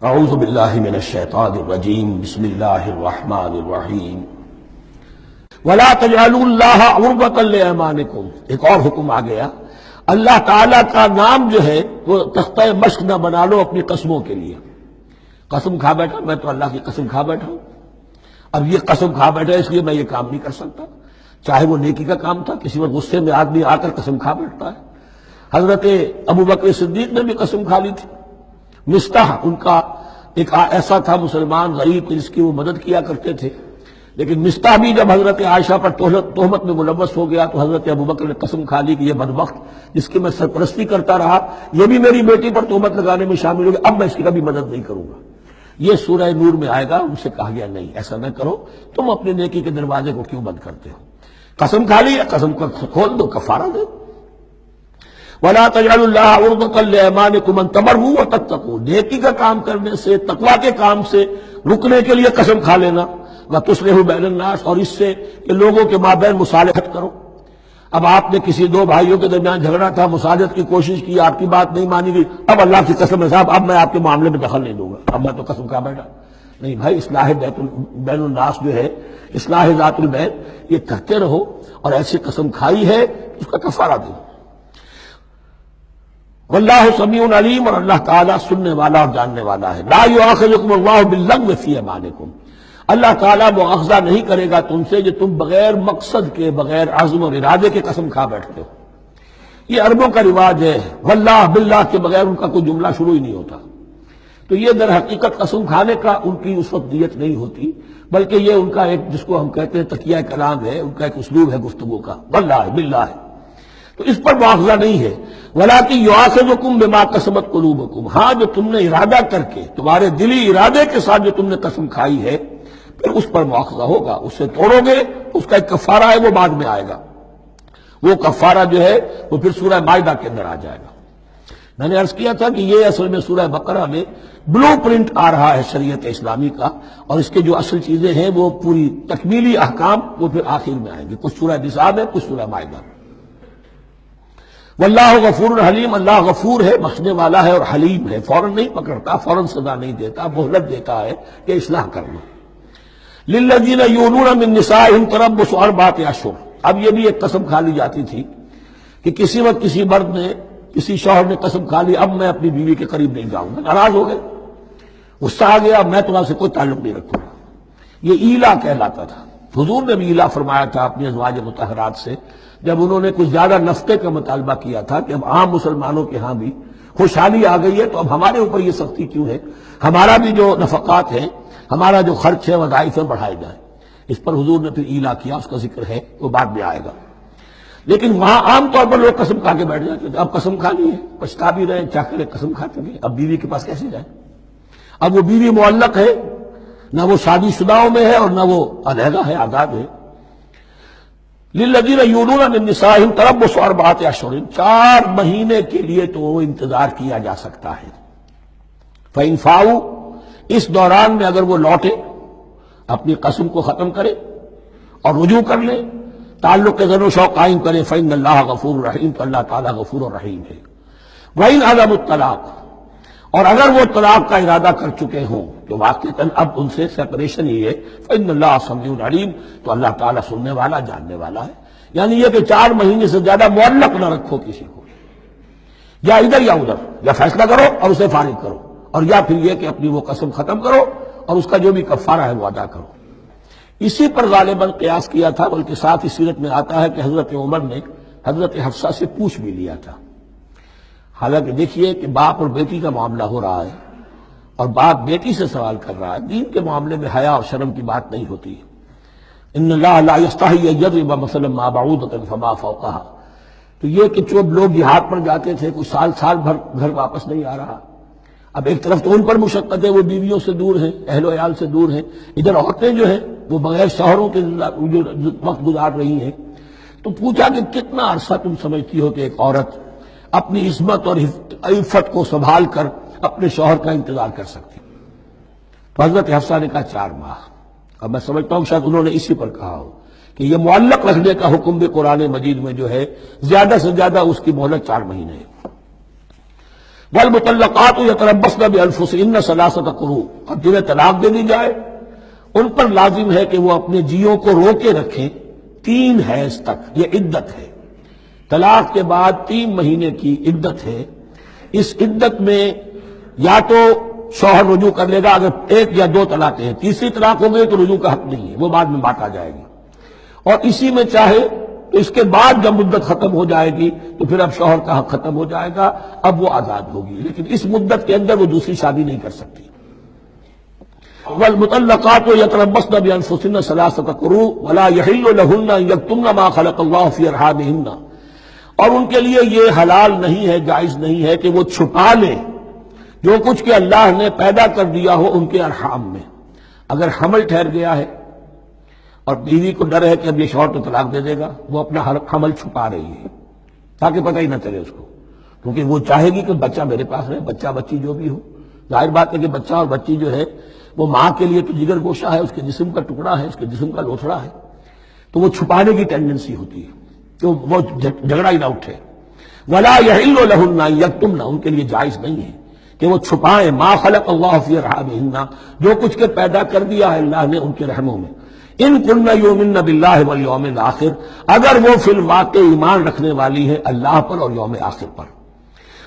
اعوذ باللہ من الشیطان الرجیم بسم اللہ الرحمن الرحیم ولا تجعلوا اللہ عرضۃ لایمانکم۔ ایک اور حکم آ گیا، اللہ تعالیٰ کا نام جو ہے وہ تختہ مشق نہ بنا لو اپنی قسموں کے لیے۔ قسم کھا بیٹھا میں تو اللہ کی قسم کھا بیٹھا ہوں، اب یہ قسم کھا بیٹھا اس لیے میں یہ کام نہیں کر سکتا، چاہے وہ نیکی کا کام تھا۔ کسی وقت غصے میں آدمی آ کر قسم کھا بیٹھتا ہے۔ حضرت ابو بکر صدیق نے بھی قسم کھا لی تھی۔ مستح ان کا ایک ایسا تھا مسلمان غریب جس کی وہ مدد کیا کرتے تھے، لیکن مستح بھی جب حضرت عائشہ پر تہمت میں ملوث ہو گیا تو حضرت ابو بکر نے قسم کھا لی کہ یہ بدبخت جس کی میں سرپرستی کرتا رہا یہ بھی میری بیٹی پر تہمت لگانے میں شامل ہو گیا، اب میں اس کی کبھی مدد نہیں کروں گا۔ یہ سورہ نور میں آئے گا، ان سے کہا گیا نہیں ایسا نہ کرو، تم اپنے نیکی کے دروازے کو کیوں بند کرتے ہو؟ قسم کھا لی، قسم کو کھول دو، کفارہ دو۔ وَلَا تَجْعَلُوا اللَّهَ عُرْضَةً لِأَيْمَانِكُمْ أَن تَبَرُّوا وَتَتَّقُوا، نیکی کا کام کرنے سے، تقویٰ کے کام سے رکنے کے لیے قسم کھا لینا۔ وَتُصْلِحُوا بَيْنَ النَّاسِ، اور اس سے کہ لوگوں کے مابین مصالحت کرو۔ اب آپ نے کسی دو بھائیوں کے درمیان جھگڑا تھا، مصالحت کی کوشش کی، آپ کی بات نہیں مانی گئی، اب اللہ کی قسم ہے صاحب اب میں آپ کے معاملے میں دخل نہیں دوں گا، اب میں تو قسم کھا بیٹھا۔ نہیں بھائی، اصلاح بین الناس جو ہے، اصلاح ذات البین، یہ کرتے رہو، اور ایسی قسم کھائی ہے اس کا کفارہ دو۔ واللہ سمیع علیم، اور اللہ تعالیٰ سننے والا اور جاننے والا ہے۔ لا یؤاخذکم اللہ باللغو فی ایمانکم، اللہ تعالیٰ مؤاخذہ نہیں کرے گا تم سے جو تم بغیر مقصد کے، بغیر عزم اور ارادے کے قسم کھا بیٹھتے ہو۔ یہ عربوں کا رواج ہے، واللہ باللہ کے بغیر ان کا کوئی جملہ شروع ہی نہیں ہوتا۔ تو یہ در حقیقت قسم کھانے کا ان کی اس وقت نیت نہیں ہوتی، بلکہ یہ ان کا ایک جس کو ہم کہتے ہیں تکیہ کلام ہے، ان کا ایک اسلوب ہے گفتگو کا، واللہ باللہ ہے، تو اس پر مؤاخذہ نہیں ہے۔ وَلَٰكِن يُؤَاخِذُكُم بِمَا كَسَبَتْ قُلُوبُكُم، ہاں جو تم نے ارادہ کر کے، تمہارے دلی ارادے کے ساتھ جو تم نے قسم کھائی ہے، پھر اس پر مؤاخذہ ہوگا، اس سے توڑو گے، اس کا ایک کفارہ ہے وہ بعد میں آئے گا۔ وہ کفارہ جو ہے وہ پھر سورہ مائدہ کے اندر آ جائے گا۔ میں نے عرض کیا تھا کہ یہ اصل میں سورہ بقرہ میں بلو پرنٹ آ رہا ہے شریعت اسلامی کا، اور اس کے جو اصل چیزیں ہیں وہ پوری تکمیلی احکام وہ پھر آخر میں آئیں گے، کچھ سورہ نساء میں، کچھ سورہ مائدہ میں۔ واللہ غفور حلیم، اللہ غفور ہے، بخشنے والا ہے، اور حلیم ہے، فوراً نہیں پکڑتا، فوراً سزا نہیں دیتا، مہلت دیتا ہے کہ اصلاح کر لو۔ للذین یولون من نسائہم تربص اربعۃ اشہر، اب یہ بھی ایک قسم کھا لی جاتی تھی کہ کسی وقت کسی مرد نے، کسی شوہر نے قسم کھا لی اب میں اپنی بیوی کے قریب نہیں جاؤں گا، ناراض ہو گئے، غصہ آ گیا، میں تمہارے سے کوئی تعلق نہیں رکھوں گا۔ یہ ایلا کہلاتا تھا۔ حضور نے بھی ایلا فرمایا تھا اپنی ازواج مطہرات سے جب انہوں نے کچھ زیادہ نفقے کا مطالبہ کیا تھا کہ اب عام مسلمانوں کے ہاں بھی خوشحالی آ گئی ہے تو اب ہمارے اوپر یہ سختی کیوں ہے، ہمارا بھی جو نفقات ہیں، ہمارا جو خرچ ہے، وظائف ہیں، بڑھائے جائیں۔ اس پر حضور نے پھر ایلا کیا، اس کا ذکر ہے، وہ بعد میں آئے گا۔ لیکن وہاں عام طور پر لوگ قسم کھا کے بیٹھ جاتے تھے، اب قسم کھا لی ہے، پچھتا بھی رہے، کیا کرے، قسم کھاتے گئے، اب بیوی کے پاس کیسے جائیں؟ اب وہ بیوی معلق ہے، نہ وہ شادی شدہوں میں ہے اور نہ وہ علیحدہ ہے، آزاد ہے۔ للذین یولون من نسائہم تربص اربعۃ اشہر، 4 مہینے کے لیے تو وہ انتظار کیا جا سکتا ہے۔ فإن فاؤوا، اس دوران میں اگر وہ لوٹے، اپنی قسم کو ختم کرے اور رجوع کر لے، تعلق کے زن و شوق قائم کرے، فإن اللہ غفور رحیم، تو اللہ تعالیٰ غفور و رحیم ہے۔ وإن عزموا الطلاق، اور اگر وہ طلاق کا ارادہ کر چکے ہوں تو واقعتاً اب ان سے سیپریشن ہی ہے، فإن اللہ سمیع علیم، تو اللہ تعالیٰ سننے والا، جاننے والا ہے۔ یعنی یہ کہ 4 مہینے سے زیادہ معلق نہ رکھو کسی کو، یا ادھر یا ادھر، یا فیصلہ کرو اور اسے فارغ کرو، اور یا پھر یہ کہ اپنی وہ قسم ختم کرو اور اس کا جو بھی کفارہ ہے وہ ادا کرو۔ اسی پر غالباً قیاس کیا تھا، بلکہ ساتھ ہی سیرت میں آتا ہے کہ حضرت عمر نے حضرت حفصہ سے پوچھ بھی لیا تھا۔ حالانکہ دیکھیے کہ باپ اور بیٹی کا معاملہ ہو رہا ہے، اور باپ بیٹی سے سوال کر رہا ہے، دین کے معاملے میں حیا اور شرم کی بات نہیں ہوتی۔ ان اللہ لا یستحی ان یضرب مثلا ما بعوضۃ فما فوقها، تو یہ کہ جو لوگ جہاد پر جاتے تھے کچھ سال بھر گھر واپس نہیں آ رہا، اب ایک طرف تو ان پر مشقت ہے، وہ بیویوں سے دور ہیں، اہل و عیال سے دور ہیں، ادھر عورتیں جو ہیں وہ بغیر شوہروں کے جو وقت گزار رہی ہیں، تو پوچھا کہ کتنا عرصہ تم سمجھتی ہو کہ ایک عورت اپنی عصمت اور عفت کو سنبھال کر اپنے شوہر کا انتظار کر سکتی؟ تو حضرت حفصہ نے کہا 4 ماہ۔ اب میں سمجھتا ہوں شاید انہوں نے اسی پر کہا ہو کہ یہ معلق رکھنے کا حکم بھی قرآن مجید میں جو ہے زیادہ سے زیادہ اس کی مہلت 4 مہینے ہے۔ والمطلقات یتربصن بانفسهن ثلاثة قروء، اور جنہیں طلاق دے دی جائے ان پر لازم ہے کہ وہ اپنے جیوں کو روکے رکھیں 3 حیض تک، یہ عدت ہے۔ طلاق کے بعد 3 مہینے کی عدت ہے۔ اس عدت میں یا تو شوہر رجوع کر لے گا اگر 1 یا 2 طلاقیں ہیں، تیسری طلاق ہو گئی تو رجوع کا حق نہیں ہے، وہ بعد میں بات آ جائے گی، اور اسی میں چاہے تو اس کے بعد جب مدت ختم ہو جائے گی تو پھر اب شوہر کا حق ختم ہو جائے گا، اب وہ آزاد ہوگی، لیکن اس مدت کے اندر وہ دوسری شادی نہیں کر سکتی۔ والمطلقات یتربصن بانفسهن ثلاثة قروء ولا يحل لهن ان يكتمن ما خلق الله في ارحامهن، اور ان کے لیے یہ حلال نہیں ہے، جائز نہیں ہے کہ وہ چھپا لیں جو کچھ کہ اللہ نے پیدا کر دیا ہو ان کے ارحام میں۔ اگر حمل ٹھہر گیا ہے اور بیوی کو ڈر ہے کہ اب یہ شوہر تو طلاق دے دے گا، وہ اپنا حمل چھپا رہی ہے تاکہ پتہ ہی نہ چلے اس کو، کیونکہ وہ چاہے گی کہ بچہ میرے پاس رہے، بچہ بچی جو بھی ہو۔ ظاہر بات ہے کہ بچہ اور بچی جو ہے وہ ماں کے لیے تو جگر گوشہ ہے، اس کے جسم کا ٹکڑا ہے، اس کے جسم کا لوتھڑا ہے، تو وہ چھپانے کی ٹینڈنسی ہوتی ہے کہ وہ جھگڑا ہی نہ اٹھے۔ ولا يحل لهن ان يكتمن، ان کے لیے جائز نہیں ہے کہ وہ چھپائیں ما خلق اللہ فی ارحامہن، جو کچھ کے پیدا کر دیا ہے اللہ نے ان کے رحموں میں۔ ان کن یؤمن باللہ والیوم الآخر، اگر وہ فی الواقع ایمان رکھنے والی ہے اللہ پر اور یوم آخر پر۔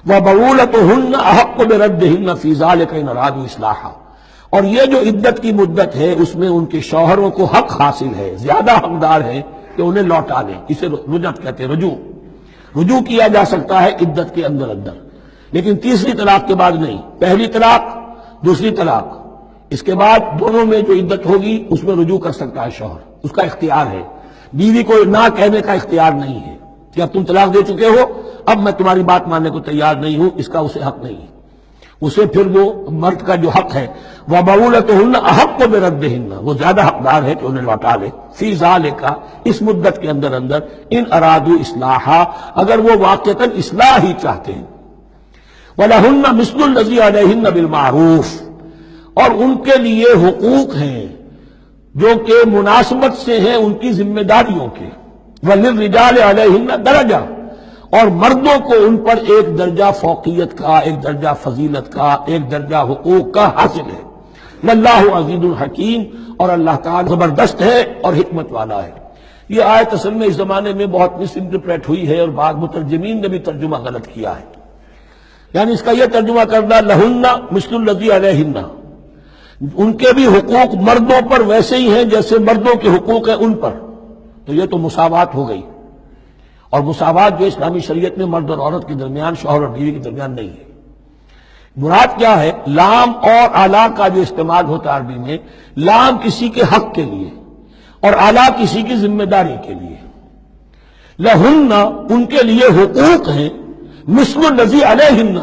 وبعولتهن احق بردهن فی ذلک ان ارادوا اصلاحا، اور یہ جو عدت کی مدت ہے اس میں ان کے شوہروں کو حق حاصل ہے، زیادہ حقدار ہے کہ انہیں لوٹا لیں، اسے رجعت کہتے ہیں، رجوع کیا جا سکتا ہے عدت کے اندر لیکن تیسری طلاق کے بعد نہیں۔ پہلی طلاق، دوسری طلاق، اس کے بعد دونوں میں جو عدت ہوگی اس میں رجوع کر سکتا ہے شوہر، اس کا اختیار ہے۔ بیوی کو نہ کہنے کا اختیار نہیں ہے کہ اب تم طلاق دے چکے ہو، اب میں تمہاری بات ماننے کو تیار نہیں ہوں، اس کا اسے حق نہیں ہے۔ اسے پھر وہ مرد کا جو حق ہے وَبَعُولَتُهُنَّ أَحَقُّ بِرَدِّهِنَّ، وہ زیادہ حقدار ہے کہ انہیں لوٹا لے، فی ذالک، اس مدت کے اندر ان ارادوا اصلاحا، اگر وہ واقعتاً اصلاح ہی چاہتے ہیں۔ وَلَهُنَّ مِثْلُ الَّذِي عَلَيْهِنَّ بِالْمَعْرُوفِ، اور ان کے لیے حقوق ہیں جو کہ مناسبت سے ہیں ان کی ذمہ داریوں کے۔ وَلِلرِّجَالِ عَلَيْهِنَّ دَرَجَةٌ، اور مردوں کو ان پر ایک درجہ فوقیت کا، ایک درجہ فضیلت کا، ایک درجہ حقوق کا حاصل ہے۔ واللہ عزیز الحکیم، اور اللہ تعالی زبردست ہے اور حکمت والا ہے۔ یہ آیت اصل میں اس زمانے میں بہت مس انٹرپریٹ ہوئی ہے اور بعض مترجمین نے بھی ترجمہ غلط کیا ہے، یعنی اس کا یہ ترجمہ کرنا لہن مثل الذی علیہن، ان کے بھی حقوق مردوں پر ویسے ہی ہیں جیسے مردوں کے حقوق ہیں ان پر، تو یہ تو مساوات ہو گئی، اور مساوات جو اسلامی شریعت میں مرد اور عورت کے درمیان، شوہر اور بیوی کے درمیان نہیں ہے۔ مراد کیا ہے؟ لام اور اعلیٰ کا جو استعمال ہوتا ہے عربی میں، لام کسی کے حق کے لیے اور اعلیٰ کسی کی ذمہ داری کے لیے۔ لہن ان کے لیے حقوق ہیں، مثل الذی علیہن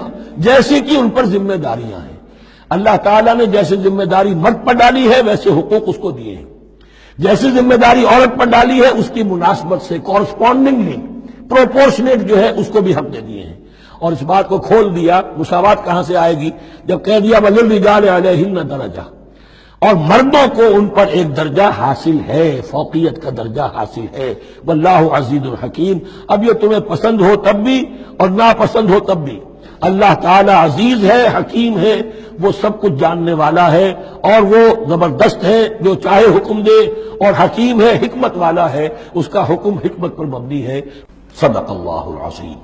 جیسے کہ ان پر ذمہ داریاں ہیں۔ اللہ تعالیٰ نے جیسے ذمہ داری مرد پر ڈالی ہے ویسے حقوق اس کو دیے ہیں، جیسے ذمہ داری عورت پر ڈالی ہے اس کی مناسبت سے کورسپونڈنگلی پروپورشنیٹ جو ہے اس کو بھی حق دے دیے ہیں۔ اور اس بات کو کھول دیا، مساوات کہاں سے آئے گی جب کہہ دیا وَلِلرِّجَالِ عَلَيْهِنَّ دَرَجَةٌ، اور مردوں کو ان پر ایک درجہ حاصل ہے، فوقیت کا درجہ حاصل ہے۔ واللہ عزیز الحکیم، اب یہ تمہیں پسند ہو تب بھی اور ناپسند ہو تب بھی اللہ تعالی عزیز ہے، حکیم ہے، وہ سب کچھ جاننے والا ہے، اور وہ زبردست ہے جو چاہے حکم دے، اور حکیم ہے، حکمت والا ہے، اس کا حکم حکمت پر مبنی ہے۔ صدق اللہ العظیم۔